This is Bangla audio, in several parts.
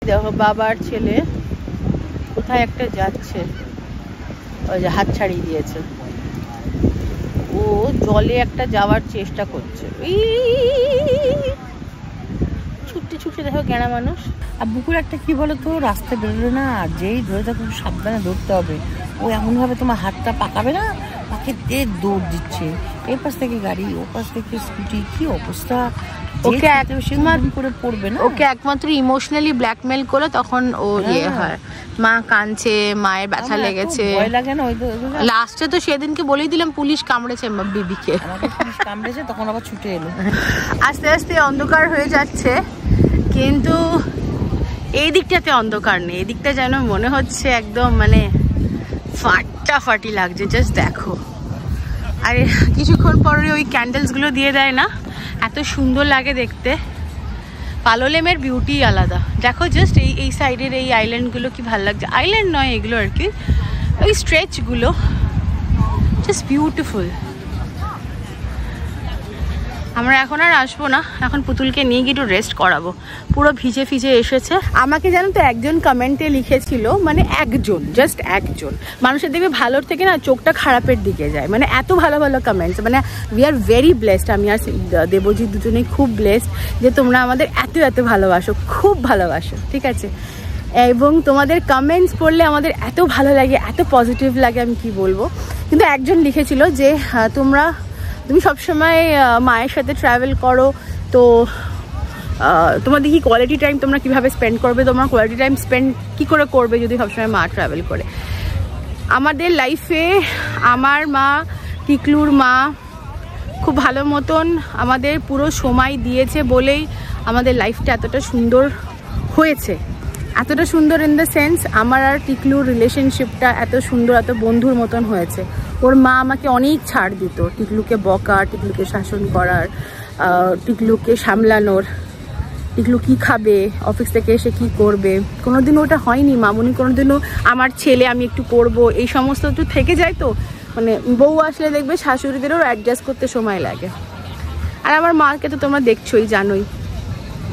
দেখো বাবার ছেলে কোথায় একটা যাচ্ছে, ওই যে হাত ছাড়িয়ে দিয়েছে, ও জলে একটা যাওয়ার চেষ্টা করছে, ছুটতে ছুটতে দেখো গেঁড়া মানুষ। আর বুকুর একটা কি বলতো, রাস্তায় বেরোলে না যেই ধরে থাকো সাবধানে ধরতে হবে, ও এমনভাবে তোমার হাতটা পাকাবে না, পাকে দিয়ে দৌড় দিচ্ছে, এই পাশ থেকে গাড়ি ও পাশ থেকে স্কুটি, কি অবস্থা। ওকে করে পড়বে না, ওকে একমাত্র ইমোশনালি ব্ল্যাকমেল করে তখন ও ইয়ে হয়, মা কাঁদছে, মায়ের ব্যথা লেগেছে, ভয় লাগে না। লাস্টে তো সেদিনকে বলেই দিলাম পুলিশ কামড়েছে বিবিকে, পুলিশ কামড়েছে, তখন আবার ছুটে এলো। আস্তে আস্তে অন্ধকার হয়ে যাচ্ছে, কিন্তু এই দিকটাতে অন্ধকার নেই, এই দিকটা যেন মনে হচ্ছে একদম মানে ফাটাফাটি লাগছে, জাস্ট দেখো। আরে কিছুক্ষণ পরে ওই ক্যান্ডেলস গুলো দিয়ে দেয় না, এত সুন্দর লাগে দেখতে। পালোলেমের বিউটি আলাদা, দেখো জাস্ট এই সাইডের এই আইল্যান্ডগুলো কি ভালো লাগছে, আইল্যান্ড নয় এগুলো আর কি, ওই স্ট্রেচগুলো জাস্ট বিউটিফুল। আমরা এখন আর আসবো না, এখন পুতুলকে নিয়ে গিয়ে একটু রেস্ট করাবো, পুরো ভিজে ভিজে এসেছে। আমাকে জানো তো একজন কমেন্টে লিখেছিল, মানে একজন, জাস্ট একজন, মানুষের দেখবে ভালোর থেকে না চোখটা খারাপের দিকে যায়, মানে এত ভালো ভালো কমেন্টস, মানে উই আর ভেরি ব্লেসড, আমি আর দেবজিৎ দুজনেই খুব ব্লেসড যে তোমরা আমাদের এত এত ভালোবাসো, খুব ভালোবাসো, ঠিক আছে। এবং তোমাদের কমেন্টস পড়লে আমাদের এত ভালো লাগে, এত পজিটিভ লাগে, আমি কি বলবো। কিন্তু একজন লিখেছিল যে তুমি সবসময় মায়ের সাথে ট্রাভেল করো, তো তোমাদের কি কোয়ালিটি টাইম তোমরা কীভাবে স্পেন্ড করবে, তোমরা কোয়ালিটি টাইম স্পেন্ড কী করে করবে যদি সবসময় মা ট্রাভেল করে। আমাদের লাইফে আমার মা, টিকলুর মা খুব ভালো মতন আমাদের পুরো সময় দিয়েছে বলেই আমাদের লাইফটা এতটা সুন্দর হয়েছে, এতটা সুন্দর ইন দ্য সেন্স আমার আর টিকলুর রিলেশনশিপটা এত সুন্দর, এত বন্ধুর মতন হয়েছে। ওর মা আমাকে অনেক ছাড় দিত, টিকলুকে বকার, টিকলুকে শাসন করার, টিকলুকে সামলানোর, টিকলু কি খাবে, অফিস থেকে এসে কি করবে, কোনোদিনও ওটা হয়নি। মামুনি কোনোদিনও আমার ছেলে আমি একটু করব এই সমস্ত একটু থেকে যায়, তো মানে বউ আসলে দেখবে শাশুড়িদেরও অ্যাডজাস্ট করতে সময় লাগে। আর আমার মাকে তো তোমরা দেখছোই, জানোই,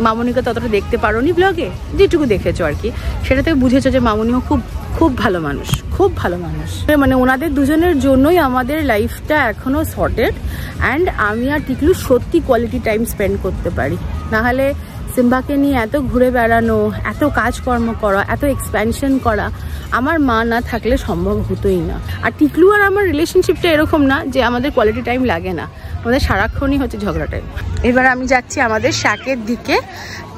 মামুনিকে ততটা দেখতে পারো নি ব্লগে, যেটুকু দেখেছো আর কি, সেটাতে বুঝেছো যে মামুনিও খুব খুব ভালো মানুষ, খুব ভালো মানুষ। মানে ওনাদের দুজনের জন্যই আমাদের লাইফটা এখনও সর্টেড, অ্যান্ড আমি আর টিকলু সত্যি কোয়ালিটি টাইম স্পেন্ড করতে পারি। নাহলে সিম্বাকে নিয়ে এত ঘুরে বেড়ানো, এত কাজকর্ম করা, এত এক্সপ্যানশন করা আমার মা না থাকলে সম্ভব হতোই না। আর টিকলু আর আমার রিলেশনশিপটা এরকম না যে আমাদের কোয়ালিটি টাইম লাগে না, আমাদের সারাক্ষণই হচ্ছে ঝগড়া টাইম। এবার আমি যাচ্ছি আমাদের শাকের দিকে।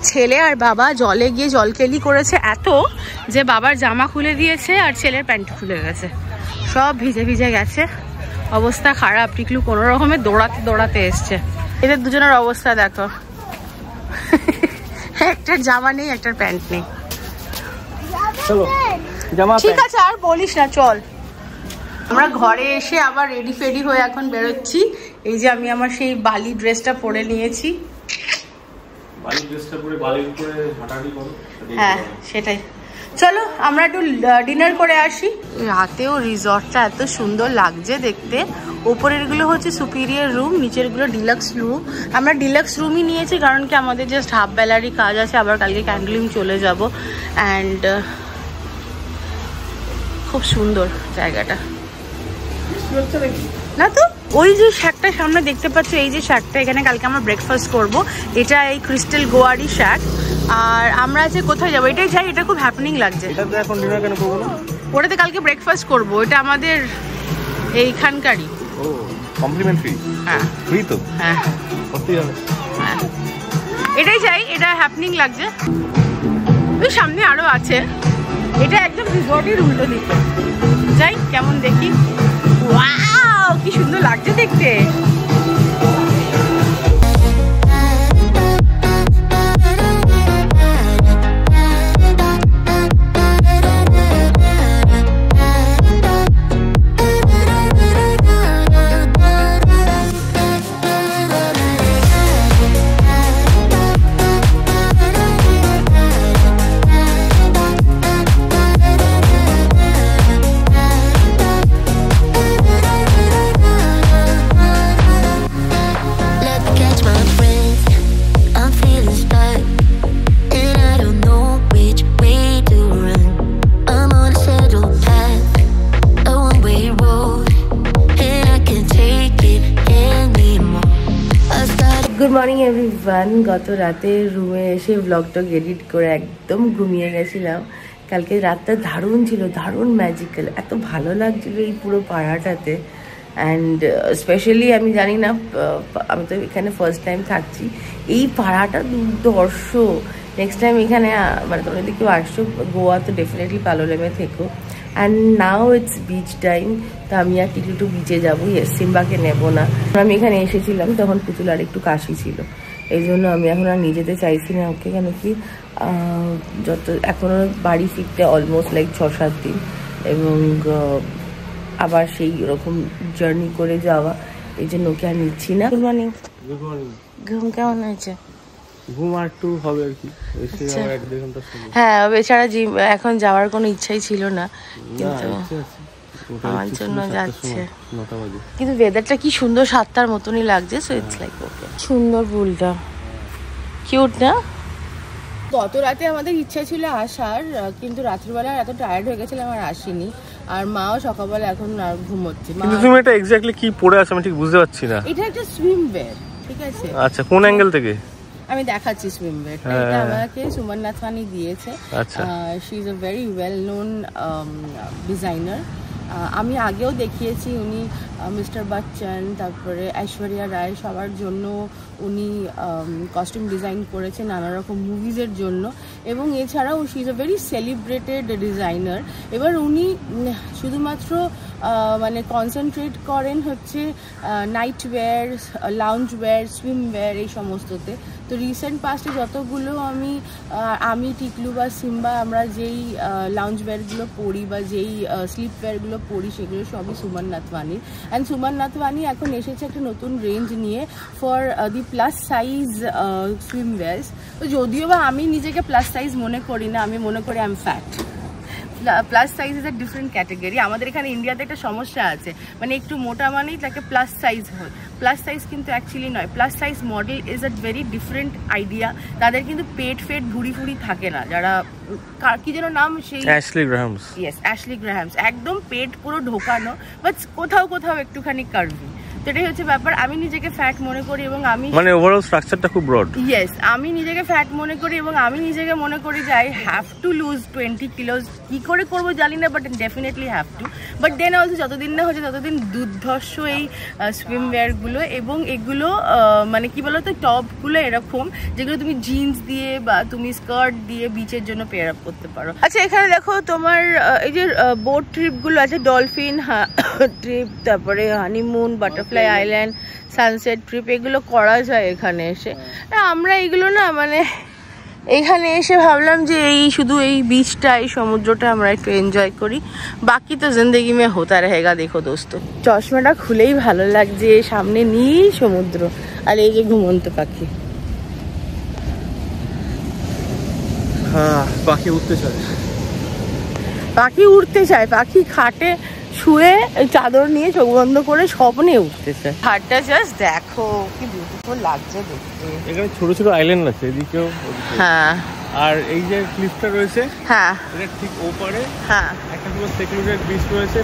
ছেলে আর বাবা জলে গিয়ে জলকেলি করেছে এত যে বাবার জামা খুলে দিয়েছে আর ছেলের প্যান্ট খুলে গেছে, সব ভিজে ভিজে গেছে, অবস্থা খারাপ। টিকলু কোনো রকমে দৌড়াতে দৌড়াতে এসছে। এদের দুজনের অবস্থা দেখো, একটার জামা নেই, একটার প্যান্ট নেই। ঠিক আছে আর বলিস না, চল। আমরা ঘরে এসে আবার রেডি ফেডি হয়ে এখন বেরোচ্ছি। এই যে আমি আমার সেই বালি ড্রেসটা পরে নিয়েছি। হ্যাঁ সেটাই, চলো আমরা একটু ডিনার করে আসি। রাতেও রিসর্টটা এত সুন্দর লাগছে দেখতে। ওপরের গুলো হচ্ছে সুপিরিয়র রুম, নিচের গুলো ডিলাক্স রুম। আমরা ডিলাক্স রুমই নিয়েছি কারণ কি আমাদের জাস্ট হাফ বেলারই কাজ আছে, আবার কালকে ক্যান্ডেলিং চলে যাব। অ্যান্ড খুব সুন্দর জায়গাটা না তো। ওই যে শ্যাকটা সামনে দেখতে পাচ্ছ, এই যে শ্যাকটা, এখানে কালকে আমরা ব্রেকফাস্ট করব। এটা এই ক্রিস্টাল গোয়ারি শ্যাক। আর আমরা যে কোথায় যাবো এটাই যাই, এটা খুব হ্যাপেনিং লাগছে। ওটাতে কালকে ব্রেকফাস্ট করব, এটা আমাদের এইখানকারই। ও কমপ্লিমেন্টারি? হ্যাঁ ফ্রি তো? হ্যাঁ সত্যি যাবে। হ্যাঁ এটাই যাই, এটা হ্যাপেনিং লাগছে। ওই সামনে আরো আছে, এটা একদম রিসর্টের উল্টো দিকে। যাই কেমন দেখি। ওয়াও কি সুন্দর লাগছে দেখতে। Morning everyone. গত রাতে রুমে এসে ব্লগটা এডিট করে একদম ঘুমিয়ে গেছিলাম। কালকে রাতটা দারুণ ছিল, দারুণ ম্যাজিক্যাল, এত ভালো লাগছিল এই পুরো পাড়াটাতে। অ্যান্ড স্পেশালি আমি জানি না, আমি তো এখানে ফার্স্ট টাইম থাকছি, এই পাড়াটা দুর্ধর্ষ। নেক্সট টাইম এখানে মানে তোমরা যদি কেউ আসছো গোয়া তো ডেফিনেটলি পালোলেমে থেকো। And now it's beach time, তো আমি আর টিকলু বিচে যাবো। ইয়েস, সিম্বাকে নেবো না। আমি এখানে এসেছিলাম তখন পুতুল আর একটু কাশি ছিল, এই জন্য আমি এখন আর নিয়ে যেতে চাইছি না ওকে। কেন কি এখনও বাড়ি ফিরতে অলমোস্ট লাইক 6-7 দিন, এবং আবার সেই রকম জার্নি করে যাওয়া, এই জন্য ওকে আর নিচ্ছি না। Good morning. Good morning. ঘুম কেমন হয়েছে? ঘুম আর একটু হবে আর কি, এসে আবার 1-2 ঘন্টা শুনবো। হ্যাঁ, বেচারা জিম এখন যাওয়ার কোনো ইচ্ছাই ছিল না, কিন্তু আমার জন্য যাচ্ছে। 9টা বাজে, কিন্তু ওয়েদারটা কি সুন্দর, 7টার মতনই লাগছে। So it's like okay. সুন্দর ফুলটা, কিউট না? গত রাতে আমাদের ইচ্ছা ছিল আসার, কিন্তু রাত্রিবেলা এত টায়ার্ড হয়ে গেছিলাম আর আসিনি। আর মাও সকালবেলা এখন আর ঘুমোচ্ছে। কিন্তু তুমি এটা এক্স্যাক্টলি কি পরে আছো আমি ঠিক বুঝতে পারছি না। এটা একটা সুইম ওয়্যার, ঠিক আছে? আচ্ছা, কোন অ্যাঙ্গেল থেকে? আমি দেখাচ্ছি সুইম ওয়্যারটা। এটা আমাকে সুমন নাথওয়ানি দিয়েছে। আচ্ছা, she is a very well known designer. আমি আগেও দেখিয়েছি, উনি মিস্টার বচ্চন, তারপরে ঐশ্বরিয়া রায়, সবার জন্য উনি কস্টিউম ডিজাইন করেছে নানা রকম মুভিজের জন্য। এবং এছাড়াও she is a very celebrated designer. এবার উনি শুধুমাত্র মানে কনসেন্ট্রেট করেন হচ্ছে night wear, lounge wear, swim wear, এই সমস্ততে। তো রিসেন্ট পাস্টে যতগুলো আমি টিকলু বা সিম্বা আমরা যেই লাউঞ্জ ওয়্যারগুলো পরি বা যেই স্লিপ ওয়্যারগুলো পরি, সেগুলো সবই সুমন নাথওয়ানির। অ্যান্ড সুমন নাথওয়ানি এখন এসেছে একটা নতুন রেঞ্জ নিয়ে for the plus size swim wires. তো যদিও বা আমি নিজেকে প্লাস সাইজ মনে করি না, আমি মনে করি I am fat. Plus size is a different category. আমাদের এখানে ইন্ডিয়াতে একটা সমস্যা আছে, মানে একটু মোটা মানেই তাকে প্লাস সাইজ হয়। প্লাস সাইজ কিন্তু অ্যাকচুয়ালি নয়। Plus size model is a very different idea. তাদের কিন্তু পেট ফেট ভুড়ি ফুড়ি থাকে না। যারা কি যেন নাম, সেই Ashley Graham's. Yes, Ashley Graham's, একদম পেট পুরো ঢোকানো, বাট কোথাও কোথাও একটুখানি কার্ভি। এটাই হচ্ছে ব্যাপার। আমি নিজেকে ফ্যাট মনে করি এবং আমি মানে ওভারঅল স্ট্রাকচারটা খুব ব্রড। ইয়েস, আমি নিজেকে ফ্যাট মনে করি এবং আমি নিজেকে মনে করি যে I have to lose 20 kilos. কি করে করবো জানি না, but definitely have to. But then also যতদিন না হচ্ছে ততদিন দুর্ধর্ষ এই সুইম ওয়্যারগুলো, এবং এগুলো মানে কি বলতো, টপগুলো এরকম যেগুলো তুমি জিন্স দিয়ে বা তুমি স্কার্ট দিয়ে বিচের জন্য পেয়ার আপ করতে পারো। আচ্ছা, এখানে দেখো তোমার এই যে বোট ট্রিপগুলো আছে, ডলফিন ট্রিপ, তারপরে honeymoon, butterfly island, sunset trip, এগুলো করা যায় এখানে এসে। আমরা এগুলো না মানে এখানে এসে ভাবলাম যে এই শুধু এই বিচটা, এই সমুদ্রটা আমরা একটু এনজয় করি, বাকি তো জিন্দগি মে হোতা রহেগা। দেখো দোস্ত, চশমাটা খুলেই ভালো লাগছে, সামনে নীল সমুদ্র আর এই যে ঘুমন্ত পাখি। হ্যাঁ, পাখি উঠতে চায়, পাখি উঠতে চায়, পাখি খাটে শুয়ে চাদর নিয়ে চোখ বন্ধ করে স্বপ্নে উঠতেছে। ঘাটটা জাস্ট দেখো কি বিউটিফুল লাগছে দেখতে। এখানে ছোট ছোট আইল্যান্ড আছে এদিকেও। হ্যাঁ, আর এই যে ক্লিফটা রয়েছে, হ্যাঁ, এটা ঠিক ওপারে হ্যাঁ, একটা পুরো সেকুরিটেড বিচ রয়েছে,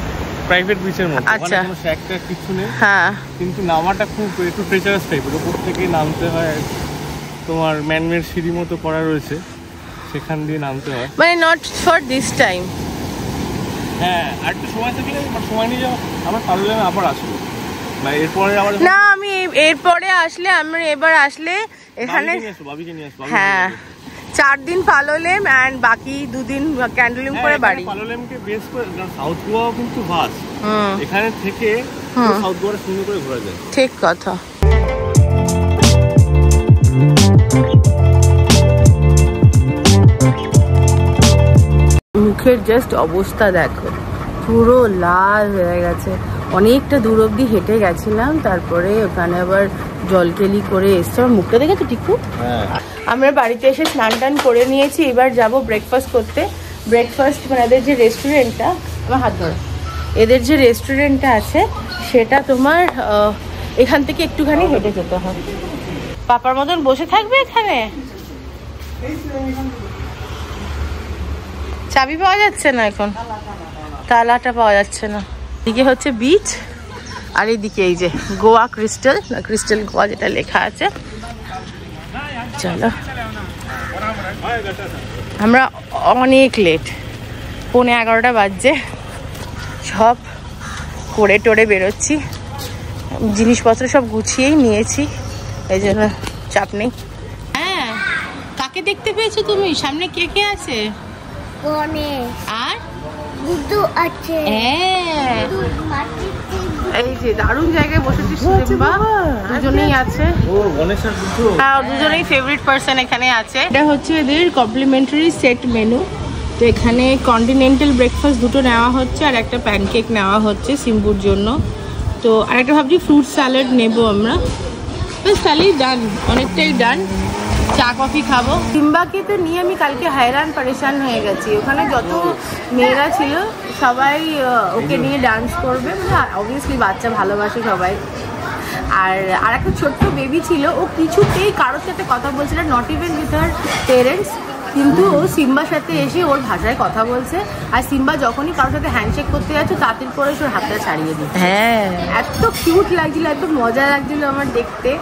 প্রাইভেট বিচের মতো। আচ্ছা, কোনো শ্যাক-ট্যাক কিছু নেই। হ্যাঁ, কিন্তু নামাটা খুব একটু প্রেচারাস টাইপের, উপর থেকে নামতে হয়। তোমার ম্যানমেড সিঁড়ি মতো করা রয়েছে, সেখান দিয়ে নামতে হয়। মানে নট ফর দিস টাইম। হ্যাঁ, আর একটু সময় থাকলে, সময় নিয়ে যাও, আমার পালোলেমে আবার আসবো। মানে এরপরে আবার না, আমি এরপরে আসলে, আমি এবার আসলে এখানে বাবিকে নিয়ে আসবো। হ্যাঁ, 4 দিন পালোলেম অ্যান্ড বাকি 2 দিন ক্যান্ডলিম করে বাড়ি। পালোলেমকে বেস করে, সাউথ গোয়াও কিন্তু ভাস্ট, এখানে থেকে সাউথ গোয়াটা সুন্দর করে ঘোরা যায়। ঠিক কথা। মুখের জাস্ট অবস্থা দেখো, পুরো লাল হয়ে গেছে। অনেকটা দূর অব্দি হেঁটে গেছিলাম, তারপরে ওখানে আবার জলকেলি করে এসছে। আমার মুখটা দেখেছো টিকু? আমরা বাড়িতে এসে স্নান টান করে নিয়েছি, এবার যাব ব্রেকফাস্ট করতে। ব্রেকফাস্ট মানে এদের যে রেস্টুরেন্টটা, আমার হাত ধরো, এদের যে রেস্টুরেন্টটা আছে সেটা তোমার এখান থেকে একটুখানি হেঁটে যেতে হবে। পাপার মতন বসে থাকবে এখানে। চাবি পাওয়া যাচ্ছে না এখন, তালাটা পাওয়া যাচ্ছে না। এদিকে হচ্ছে বিচ, আর এইদিকে এই যে গোয়া ক্রিস্টাল, ক্রিস্টাল গোয়া যেটা লেখা আছে। চলো, আমরা অনেক লেট, 11:15 বাজছে, সব করে টোরে বেরোচ্ছি, জিনিসপত্র সব গুছিয়েই নিয়েছি, এই জন্য চাপ নেই। হ্যাঁ, কাকে দেখতে পেয়েছো তুমি? সামনে কে কে আছে? আর দুধু আছে। হ্যাঁ, এই যে দারুণ জায়গায় বসেছি, সিম্বা দুজনেই আছে। হ্যাঁ, দুজনেই ফেভারিট পারসন এখানে আছে। এটা হচ্ছে এদের কমপ্লিমেন্টারি সেট মেনু। তো এখানে কন্টিনেন্টাল ব্রেকফাস্ট দুটো নেওয়া হচ্ছে আর একটা প্যানকেক নেওয়া হচ্ছে সিম্বুর জন্য। তো আরেকটা ভাবছি ফ্রুট স্যালাড নেবো আমরা। ব্যাস তাহলেই ডান, অনেকটাই ডান। চা কফি খাবো। সিম্বাকে তো নিয়ে আমি কালকে হায়রান পরেশান হয়ে গেছি। ওখানে যত মেয়েরা ছিল সবাই ওকে নিয়ে ডান্স করবে, মানে অবভিয়াসলি বাচ্চা ভালোবাসে সবাই। আর একটা ছোট্ট বেবি ছিল, ও কিছুতেই কারোর সাথে কথা বলছিল, not even with her parents, কিন্তু ও সিম্বার সাথে এসে ওর ভাষায় কথা বলছে। আর সিম্বা যখনই কারোর সাথে হ্যান্ডশেক করতে যাচ্ছে তাড়াতাড়ি করে ওর হাতটা ছাড়িয়ে দিচ্ছে। হ্যাঁ, এত কিউট লাগছিল, এত মজা লাগছিল আমার দেখতে।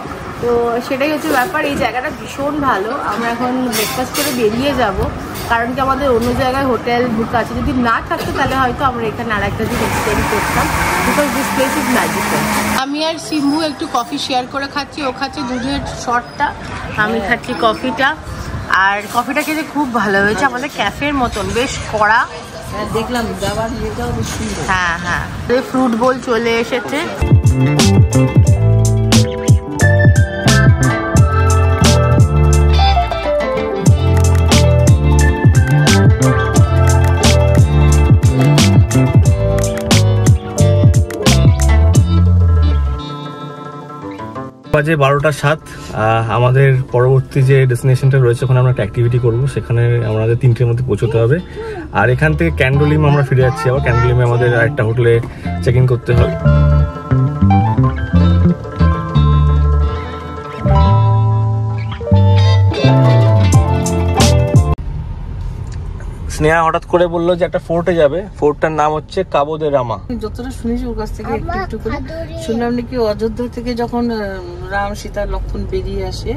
তো সেটাই হচ্ছে ব্যাপার। এই জায়গাটা ভীষণ ভালো। আমরা এখন ব্রেকফাস্ট করে বেরিয়ে যাব, কারণ কি আমাদের অন্য জায়গায় হোটেল বুক আছে। যদি না থাকতো তাহলে হয়তো আমরা এখানে আর একটা দিন এক্সটেন্ড করতাম, because this place is magical. আমি আর সিম্বু একটু কফি শেয়ার করে খাচ্ছি। ও খাচ্ছে দুধের শটটা, আমি খাচ্ছি কফিটা। আর কফিটা খেতে খুব ভালো হয়েছে, আমাদের ক্যাফের মতন, বেশ কড়া। দেখলাম দাবার ইয়েটাও বেশ সুন্দর। হ্যাঁ হ্যাঁ, ফ্রুট বোল চলে এসেছে। বাজে 12:07। আমাদের পরবর্তী যে ডেস্টিনেশনটা রয়েছে ওখানে আমরা একটা অ্যাক্টিভিটি করবো, সেখানে আমাদের 3টের মধ্যে পৌঁছতে হবে। আর এখান থেকে ক্যান্ডোলিম আমরা ফিরে যাচ্ছি। আবার ক্যান্ডোলিমে আমাদের আরেকটা হোটেলে চেক ইন করতে হবে। স্নেহা হঠাৎ করে বললো যে একটা ফোর্টে যাবে, ফোর্টটার নাম হচ্ছে কাবো দে রামা। যতটা শুনেছি ওর কাছ থেকে একটু একটু করে শুনলাম নাকি অযোধ্যা থেকে যখন রাম সীতা লক্ষণ বেরিয়ে আসে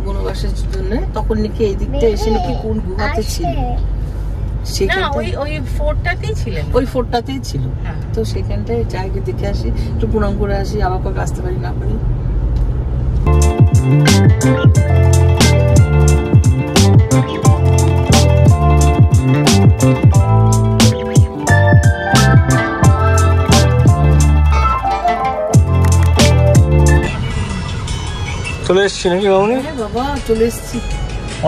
বনবাসের জন্য, তখন নাকি এই দিকটা এসে নাকি কোন গুহাতে ছিল, ওই ফোর্টটাতেই ছিলেন, ওই ফোর্টটাতেই ছিল। তো সেখানটায় জায়গা দেখে আসি, একটু প্রণাম করে আসি, আবার কবে আসতে পারি না পারি। চলে এসছি নাকি বাবুনি? বাবা চলে এসছি।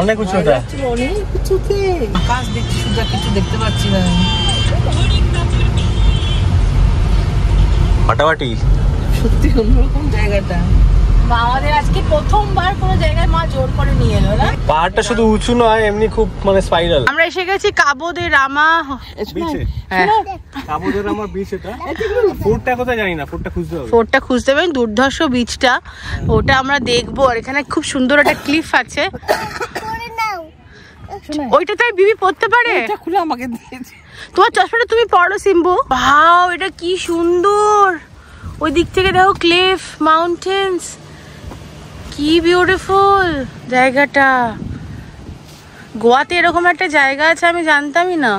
অনেক উঁচু, এটা অনেক উঁচুতে। আকাশ দেখছি, সোজা কিছু দেখতে পাচ্ছি না। ফাটাফাটি, সত্যি অন্যরকম জায়গাটা। আমাদের আজকে প্রথমবার কোনো জায়গায় মা জোর করে নিয়ে এলো না। পাহাড়টা শুধু উঁচু নয়, এমনি খুব মানে স্পাইরাল। আমরা এসে গেছি কাবো দে রামা বিচে। হ্যাঁ, কাবো দে রামা বিচ। এটা ফোর্টটা কোথায় জানি না, ফোর্টটা খুঁজতে হবে। ফোর্টটা খুঁজতে হবে, দুর্ধর্ষ বিচটা, ওটা আমরা দেখবো। আর এখানে খুব সুন্দর একটা ক্লিফ আছে, ওইটা তাই বিবি পড়তে পারে। এটা খুলে আমাকে দিয়েছে। তোমার চশমাটা তুমি পড়ো সিম্বু। ভাও, এটা কি সুন্দর। ওই দিক থেকে দেখো ক্লিফ, মাউন্টেন্স, কি বিউটিফুল জায়গাটা। গোয়াতে এরকম একটা জায়গা আছে আমি জানতামই না,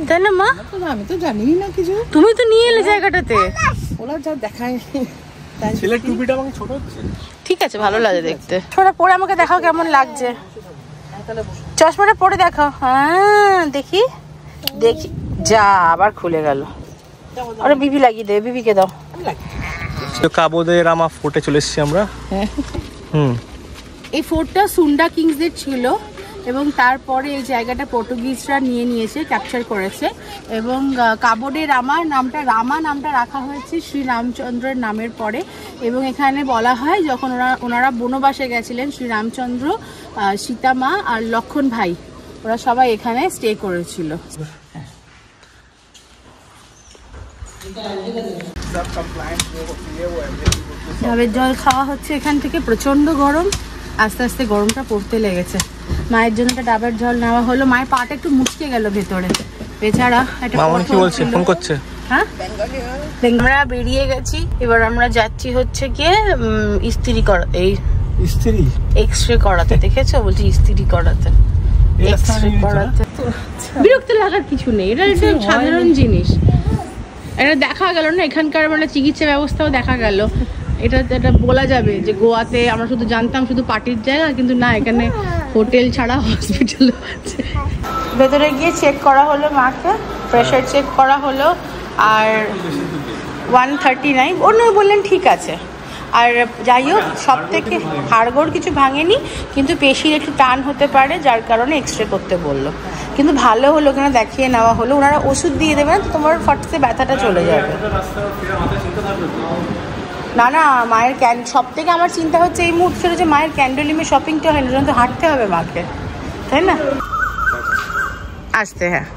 তাই না মা? আমি তো জানি না কিছু। তুমি তো নিয়ে এলে জায়গাটাতে। ওরা যা দেখায়। ছেলের টুপিটা আমাকে ছোট হচ্ছে। ঠিক আছে, ভালো লাগে দেখতে। চশমাটা পরে আমাকে দেখাও কেমন লাগছে। চশমাটা পরে দেখাও। হ্যাঁ, দেখি দেখি। যা, আবার খুলে গেল। আরে বিবি লাগিয়ে দে, বিবিকে দাও। কাবো দে রামা ফোর্টে চলে এসেছি আমরা। এই ফোর্টটা সুন্ডা কিংসদের ছিল এবং তারপরে এই জায়গাটা পর্তুগিজরা নিয়ে নিয়েছে, ক্যাপচার করেছে। এবং কাবো দে রামা নামটা রাখা হয়েছে শ্রী রামচন্দ্রের নামের পরে। এবং এখানে বলা হয় যখন ওনারা বনবাসে গেছিলেন, শ্রী রামচন্দ্র, সীতা মা আর লক্ষণ ভাই, ওরা সবাই এখানে স্টে করেছিল। ডাবের জল খাওয়া হচ্ছে এখান থেকে, প্রচন্ড গরম, আস্তে আস্তে গরমটা পড়তে লেগেছে। মায়ের জন্য একটা ডাবের জল নেওয়া হলো। মায়ের পাটা একটু মুচকে গেল ভেতরে, বেচারা। কি বলছে, ফোন করছে? হ্যাঁ, আমরা বেরিয়ে গেছি। এবার আমরা যাচ্ছি হচ্ছে গিয়ে ইস্ত্রি করা, এই ইস্ত্রি এক্স-রে করাতে, দেখেছো? বলছি ইস্ত্রি করাতে, এক্স-রে করাতে। বিরক্ত লাগার কিছু নেই, এটা একটা সাধারণ জিনিস। এটা দেখা গেল না, এখানকার মানে চিকিৎসা ব্যবস্থাও দেখা গেল। এটা বলা যাবে যে গোয়াতে আমরা শুধু জানতাম শুধু পার্টির জায়গা, কিন্তু না, এখানে হোটেল ছাড়া হসপিটালও আছে। ভেতরে গিয়ে চেক করা হলো মাকে, প্রেশার চেক করা হলো, আর 139 অন্য বললেন ঠিক আছে। আর যাই হোক, সব থেকে হাড়গোড় কিছু ভাঙেনি, কিন্তু পেশির একটু টান হতে পারে, যার কারণে এক্স-রে করতে বললো। কিন্তু ভালো হলো, ওখানে দেখিয়ে নেওয়া হলো, ওনারা ওষুধ দিয়ে দেবে না তো তোমার ফটতে ব্যথাটা চলে যাবে। না না, মায়ের সব থেকে আমার চিন্তা হচ্ছে এই মুহূর্তে যে মায়ের ক্যান্ডোলিমে শপিংটা হয় না, তো হাঁটতে হবে মাকে, তাই না? আসতে হ্যাঁ।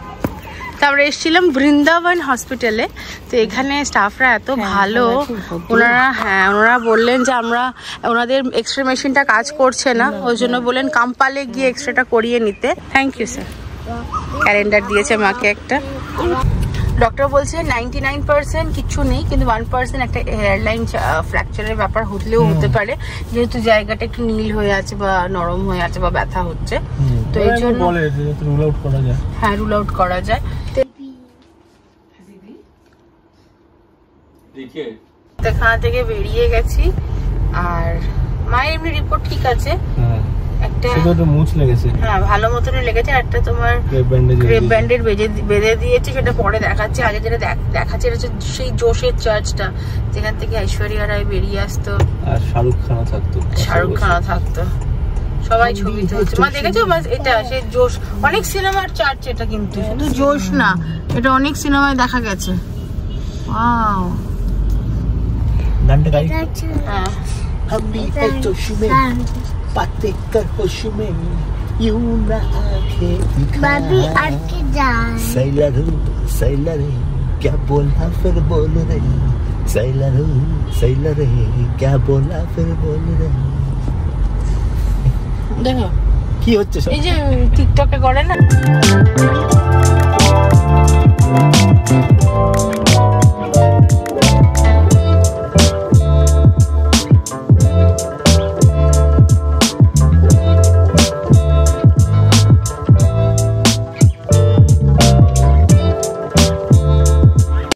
তারপরে এসেছিলাম বৃন্দাবন হসপিটালে। তো এখানে স্টাফরা এত ভালো, ওনারা বললেন যে ওনাদের এক্সরে মেশিনটা কাজ করছে না, ওই জন্য বললেন কাম্পালে গিয়ে এক্সরেটা করিয়ে নিতে। Thank you sir. ক্যালেন্ডার দিয়েছে মাকে একটা। ডক্টর বলছে 99% কিচ্ছু নেই, কিন্তু 1% একটা হেয়ারলাইন ফ্র্যাকচারের ব্যাপার হলেও হতে পারে, যেহেতু জায়গাটা একটু নীল হয়ে আছে বা নরম হয়ে আছে বা ব্যথা হচ্ছে, তো এই জন্য রুল আউট করা যায়। হ্যাঁ, রুল আউট করা যায়। এখান থেকে বেরিয়ে গেছি, আর মায়ের এমনি রিপোর্ট ঠিক আছে, একটা মুচ লেগেছে, হ্যাঁ ভালো মতনই লেগেছে, একটা তোমার ক্রেপ ব্যান্ডেড বেঁধে দিয়েছে, সেটা পরে দেখাচ্ছে। আগে যেটা দেখাচ্ছে এটা হচ্ছে সেই জোশের চার্চটা, যেখান থেকে ঐশ্বরিয়া রায় বেরিয়ে আসতো আর শাহরুখ খানও থাকতো, সবাই ছবি তুলছে। মা দেখেছো? এটা সেই জোশ, অনেক সিনেমার চার্চ এটা, কিন্তু শুধু জোশ না, এটা অনেক সিনেমায় দেখা গেছে। ওয়াও, হ্যাঁ। बातें कर होश में यूं ना आंखें बाबी अटके जाए सैलर क्या बोला फिर बोल रही सैलर क्या बोला फिर बोल रही। দেখো কি হচ্ছে, এই যে টিকটকে করে না।